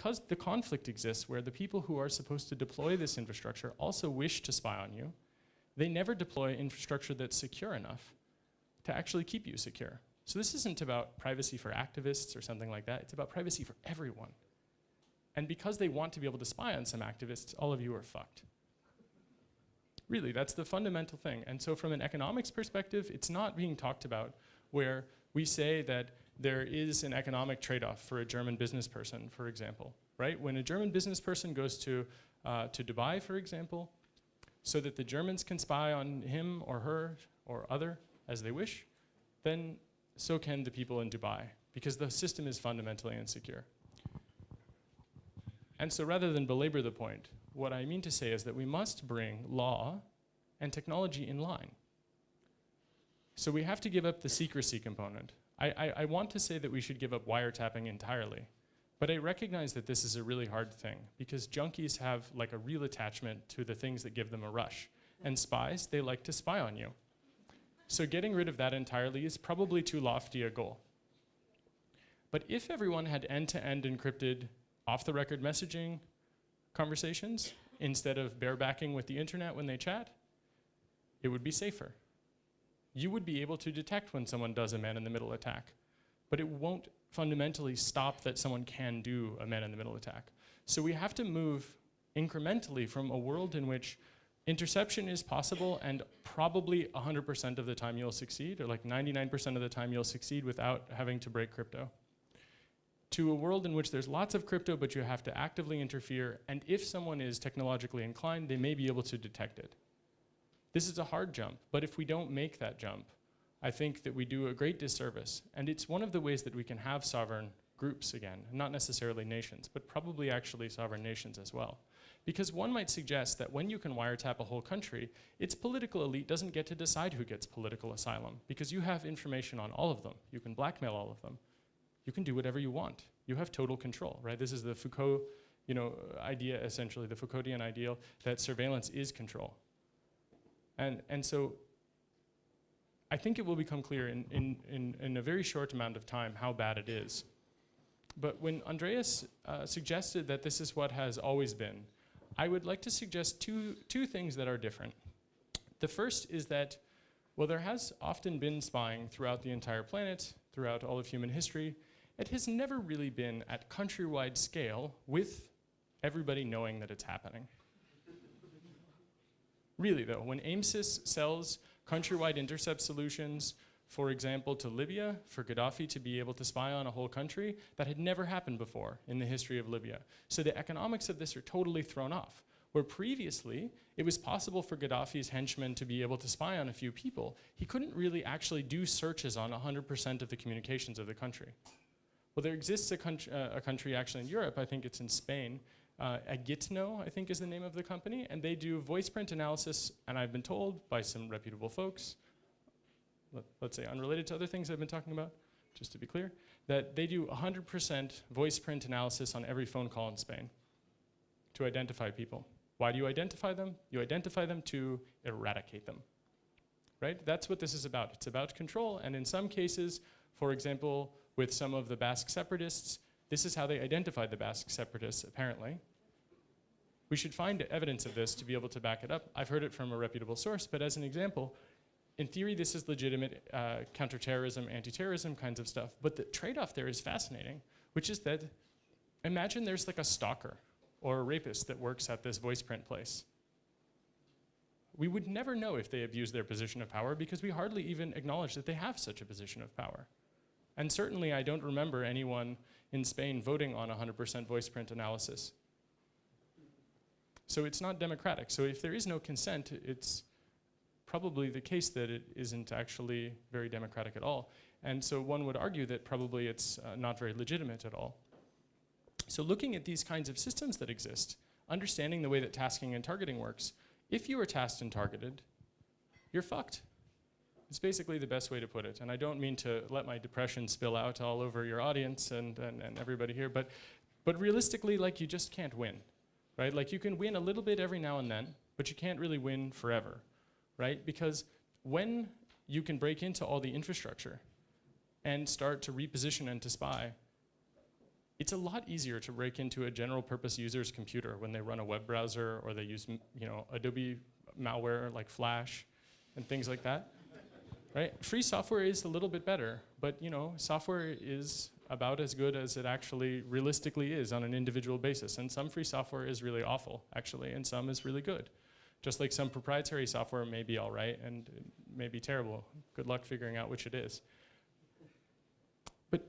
because the conflict exists where the people who are supposed to deploy this infrastructure also wish to spy on you, they never deploy infrastructure that's secure enough to actually keep you secure. So this isn't about privacy for activists or something like that. It's about privacy for everyone. And because they want to be able to spy on some activists, all of you are fucked. Really, that's the fundamental thing. And so from an economics perspective, it's not being talked about where we say that there is an economic trade-off for a German business person, for example, right? When a German business person goes to Dubai, for example, so that the Germans can spy on him or her or other as they wish, then so can the people in Dubai, because the system is fundamentally insecure. And so rather than belabor the point, what I mean to say is that we must bring law and technology in line. So we have to give up the secrecy component. I want to say that we should give up wiretapping entirely, but I recognize that this is a really hard thing because junkies have like a real attachment to the things that give them a rush. And spies, they like to spy on you. So getting rid of that entirely is probably too lofty a goal. But if everyone had end-to-end encrypted off-the-record messaging conversations instead of barebacking with the internet when they chat, it would be safer. You would be able to detect when someone does a man-in-the-middle attack, but it won't fundamentally stop that someone can do a man-in-the-middle attack. So we have to move incrementally from a world in which interception is possible and probably 100% of the time you'll succeed, or like 99% of the time you'll succeed without having to break crypto, to a world in which there's lots of crypto, but you have to actively interfere, and if someone is technologically inclined, they may be able to detect it. This is a hard jump, but if we don't make that jump, I think that we do a great disservice. And it's one of the ways that we can have sovereign groups again, not necessarily nations, but probably actually sovereign nations as well. Because one might suggest that when you can wiretap a whole country, its political elite doesn't get to decide who gets political asylum, because you have information on all of them. You can blackmail all of them. You can do whatever you want. You have total control, right? This is the Foucault, idea, essentially, the Foucauldian ideal that surveillance is control. And so I think it will become clear in a very short amount of time how bad it is. But when Andreas suggested that this is what has always been, I would like to suggest two things that are different. The first is that, well, there has often been spying throughout the entire planet, throughout all of human history. It has never really been at countrywide scale with everybody knowing that it's happening. Really though, when AIMSys sells countrywide intercept solutions, for example, to Libya, for Gaddafi to be able to spy on a whole country, that had never happened before in the history of Libya. So the economics of this are totally thrown off. Where previously, it was possible for Gaddafi's henchmen to be able to spy on a few people, he couldn't really actually do searches on 100% of the communications of the country. Well, there exists a country actually in Europe, I think it's in Spain, Agitno, I think is the name of the company, and they do voice print analysis, and I've been told by some reputable folks, let's say unrelated to other things I've been talking about, just to be clear, that they do 100% voice print analysis on every phone call in Spain to identify people. Why do you identify them? You identify them to eradicate them, right? That's what this is about. It's about control, and in some cases, for example, with some of the Basque separatists, this is how they identified the Basque separatists, apparently. We should find evidence of this to be able to back it up. I've heard it from a reputable source, but as an example, in theory, this is legitimate counterterrorism, anti-terrorism kinds of stuff, but the trade-off there is fascinating, which is that imagine there's like a stalker or a rapist that works at this voice print place. We would never know if they abuse their position of power because we hardly even acknowledge that they have such a position of power. And certainly I don't remember anyone in Spain voting on 100% voice print analysis. So it's not democratic. So if there is no consent, it's probably the case that it isn't actually very democratic at all. And so one would argue that probably it's not very legitimate at all. So looking at these kinds of systems that exist, understanding the way that tasking and targeting works, if you are tasked and targeted, you're fucked. It's basically the best way to put it. And I don't mean to let my depression spill out all over your audience and everybody here, but realistically, like, you just can't win, right? Like, you can win a little bit every now and then, but you can't really win forever, right? Because when you can break into all the infrastructure and start to reposition and to spy, it's a lot easier to break into a general purpose user's computer when they run a web browser or they use Adobe malware like Flash and things like that. Right? Free software is a little bit better, but software is about as good as it actually realistically is on an individual basis. And some free software is really awful, actually, and some is really good. Just like some proprietary software may be all right and may be terrible. Good luck figuring out which it is. But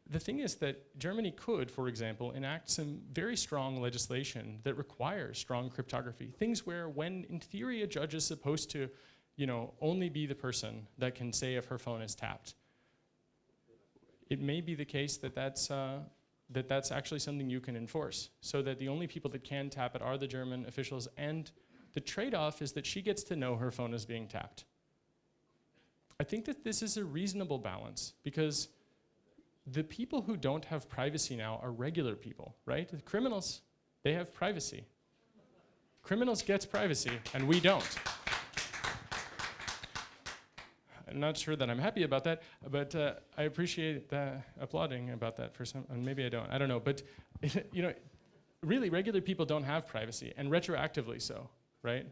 the thing is that Germany could, for example, enact some very strong legislation that requires strong cryptography. Things where when, in theory, a judge is supposed to only be the person that can say if her phone is tapped. It may be the case that that's actually something you can enforce, so that the only people that can tap it are the German officials, and the trade-off is that she gets to know her phone is being tapped. I think that this is a reasonable balance, because the people who don't have privacy now are regular people, right? The criminals, they have privacy. Criminals get privacy, and we don't. I'm not sure that I'm happy about that, but I appreciate the applauding about that for some, and maybe I don't know, but really regular people don't have privacy, and retroactively so, right?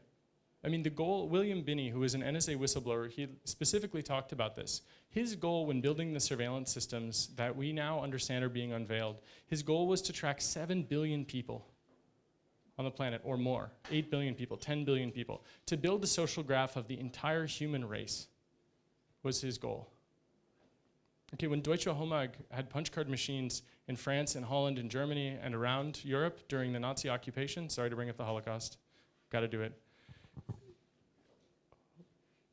I mean, the goal, William Binney, who is an NSA whistleblower, he specifically talked about this. His goal when building the surveillance systems that we now understand are being unveiled, his goal was to track 7 billion people on the planet, or more, 8 billion people, 10 billion people, to build a social graph of the entire human race. Was his goal. Okay, when Deutsche Homag had punch card machines in France and Holland and Germany and around Europe during the Nazi occupation, sorry to bring up the Holocaust, gotta do it.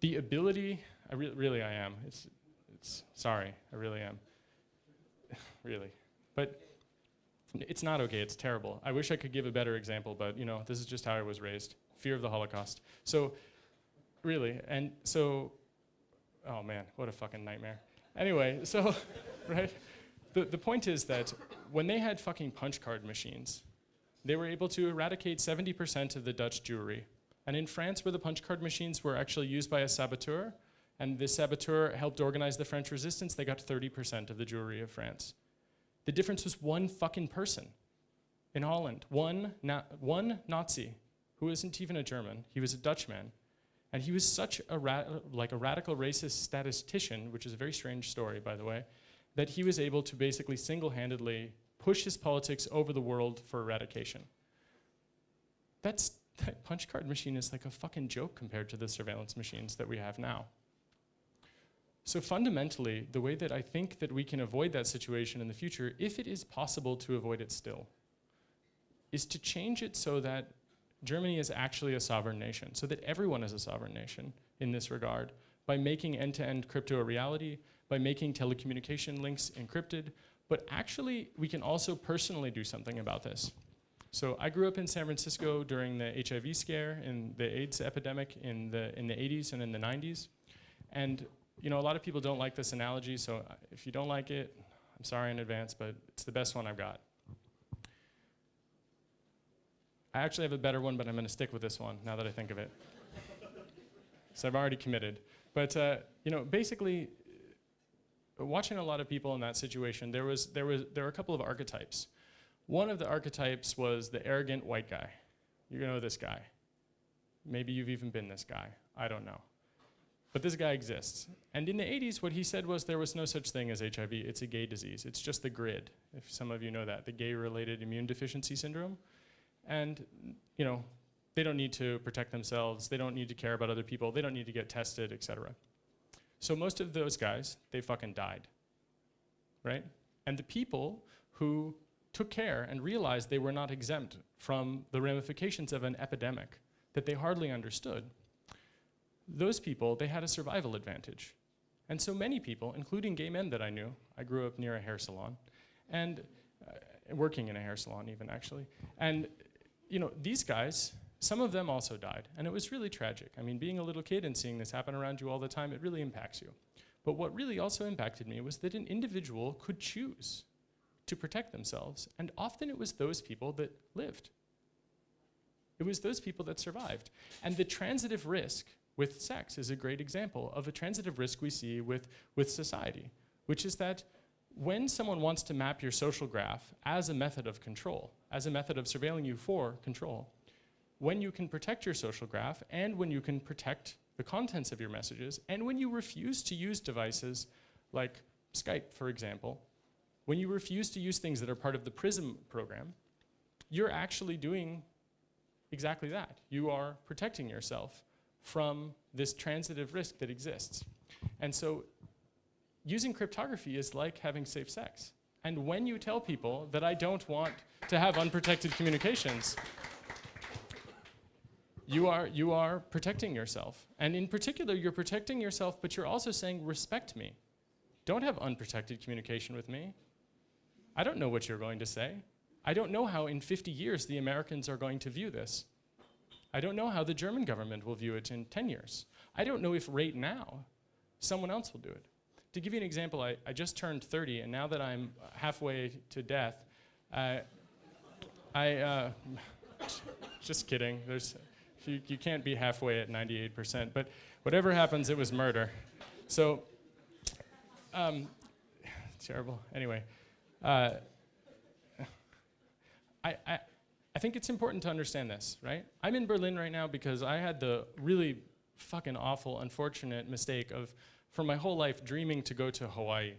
The ability, I am, sorry, I really am, really. But it's not okay, it's terrible. I wish I could give a better example, but this is just how I was raised. Fear of the Holocaust. So, really, and so, oh man, what a fucking nightmare. Anyway, so, right? The point is that when they had fucking punch card machines, they were able to eradicate 70% of the Dutch Jewry. And in France, where the punch card machines were actually used by a saboteur, and this saboteur helped organize the French resistance, they got 30% of the Jewry of France. The difference was one fucking person in Holland, one Nazi, who isn't even a German, he was a Dutchman. And he was such a radical racist statistician, which is a very strange story, by the way, that he was able to basically single-handedly push his politics over the world for eradication. That punch card machine is like a fucking joke compared to the surveillance machines that we have now. So fundamentally, the way that I think that we can avoid that situation in the future, if it is possible to avoid it still, is to change it so that Germany is actually a sovereign nation, so that everyone is a sovereign nation in this regard, by making end-to-end crypto a reality, by making telecommunication links encrypted, but actually we can also personally do something about this. So I grew up in San Francisco during the HIV scare and the AIDS epidemic in the 80s and in the 90s. And a lot of people don't like this analogy, so if you don't like it, I'm sorry in advance, but it's the best one I've got. I actually have a better one, but I'm going to stick with this one now that I think of it. So I've already committed. But basically, watching a lot of people in that situation, there were a couple of archetypes. One of the archetypes was the arrogant white guy. You know this guy. Maybe you've even been this guy. I don't know. But this guy exists. And in the 80s, what he said was there was no such thing as HIV. It's a gay disease. It's just the GRID, if some of you know that, the gay-related immune deficiency syndrome. And, they don't need to protect themselves. They don't need to care about other people. They don't need to get tested, etc. So most of those guys, they fucking died, right? And the people who took care and realized they were not exempt from the ramifications of an epidemic that they hardly understood, those people, they had a survival advantage. And so many people, including gay men that I knew, I grew up near a hair salon, and working in a hair salon even, actually, and these guys, some of them also died, and it was really tragic. I mean, being a little kid and seeing this happen around you all the time, it really impacts you. But what really also impacted me was that an individual could choose to protect themselves, and often it was those people that lived. It was those people that survived. And the transitive risk with sex is a great example of a transitive risk we see with society, which is that when someone wants to map your social graph as a method of control, as a method of surveilling you for control, when you can protect your social graph and when you can protect the contents of your messages, and when you refuse to use devices like Skype, for example, when you refuse to use things that are part of the PRISM program, you're actually doing exactly that. You are protecting yourself from this transitive risk that exists. And so using cryptography is like having safe sex. And when you tell people that I don't want to have unprotected communications, you are protecting yourself. And in particular, you're protecting yourself, but you're also saying, respect me. Don't have unprotected communication with me. I don't know what you're going to say. I don't know how in 50 years the Americans are going to view this. I don't know how the German government will view it in 10 years. I don't know if right now someone else will do it. To give you an example, I just turned 30, and now that I'm halfway to death, just kidding. You can't be halfway at 98%, but whatever happens, it was murder. So, terrible. Anyway, I think it's important to understand this, right? I'm in Berlin right now because I had the really fucking awful, unfortunate mistake of, for my whole life, dreaming to go to Hawaii,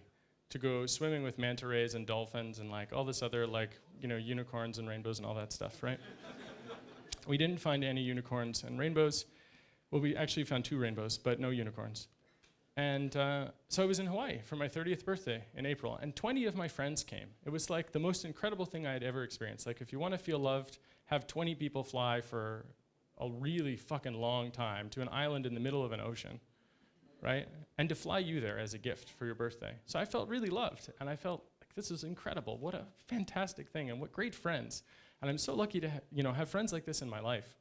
to go swimming with manta rays and dolphins and like all this other like, unicorns and rainbows and all that stuff, right? We didn't find any unicorns and rainbows. Well, we actually found 2 rainbows, but no unicorns. And so I was in Hawaii for my 30th birthday in April, and 20 of my friends came. It was like the most incredible thing I had ever experienced. Like, if you want to feel loved, have 20 people fly for a really fucking long time to an island in the middle of an ocean, right? And to fly you there as a gift for your birthday. So I felt really loved, and I felt like this is incredible. What a fantastic thing, and what great friends. And I'm so lucky to have friends like this in my life.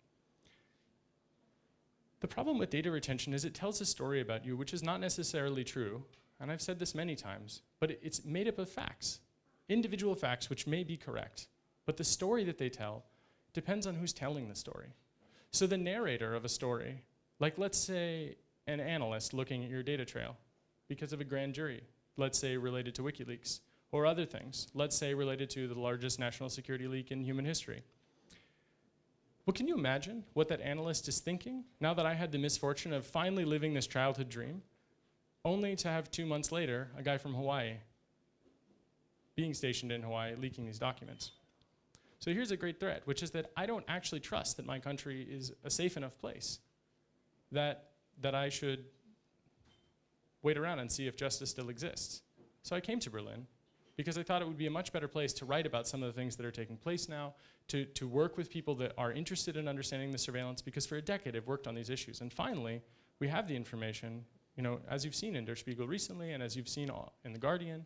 The problem with data retention is it tells a story about you which is not necessarily true, and I've said this many times, but it's made up of facts, individual facts which may be correct, but the story that they tell depends on who's telling the story. So the narrator of a story, like let's say an analyst looking at your data trail because of a grand jury, let's say related to WikiLeaks, or other things, let's say related to the largest national security leak in human history. Well, can you imagine what that analyst is thinking now that I had the misfortune of finally living this childhood dream, only to have 2 months later, a guy from Hawaii being stationed in Hawaii leaking these documents? So here's a great threat, which is that I don't actually trust that my country is a safe enough place that I should wait around and see if justice still exists. So I came to Berlin because I thought it would be a much better place to write about some of the things that are taking place now, to work with people that are interested in understanding the surveillance, because for a decade I've worked on these issues. And finally, we have the information, as you've seen in Der Spiegel recently and as you've seen in The Guardian.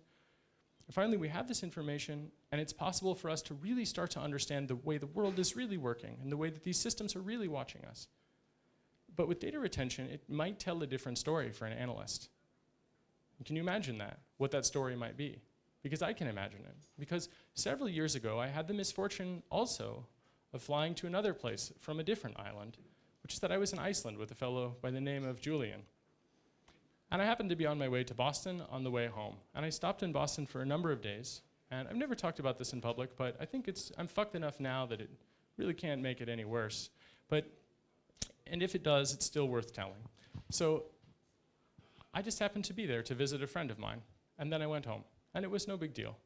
Finally, we have this information, and it's possible for us to really start to understand the way the world is really working and the way that these systems are really watching us. But with data retention, it might tell a different story for an analyst. Can you imagine that, what that story might be? Because I can imagine it. Because several years ago, I had the misfortune also of flying to another place from a different island, which is that I was in Iceland with a fellow by the name of Julian. And I happened to be on my way to Boston on the way home. And I stopped in Boston for a number of days. And I've never talked about this in public, but I think I'm fucked enough now that it really can't make it any worse. And if it does, it's still worth telling. So I just happened to be there to visit a friend of mine. And then I went home. And it was no big deal.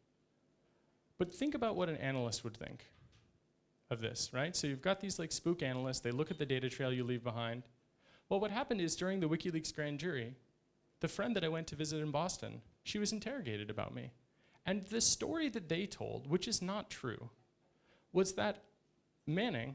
But think about what an analyst would think of this, right? So you've got these like spook analysts, they look at the data trail you leave behind. Well, what happened is during the WikiLeaks grand jury, the friend that I went to visit in Boston, she was interrogated about me. And the story that they told, which is not true, was that Manning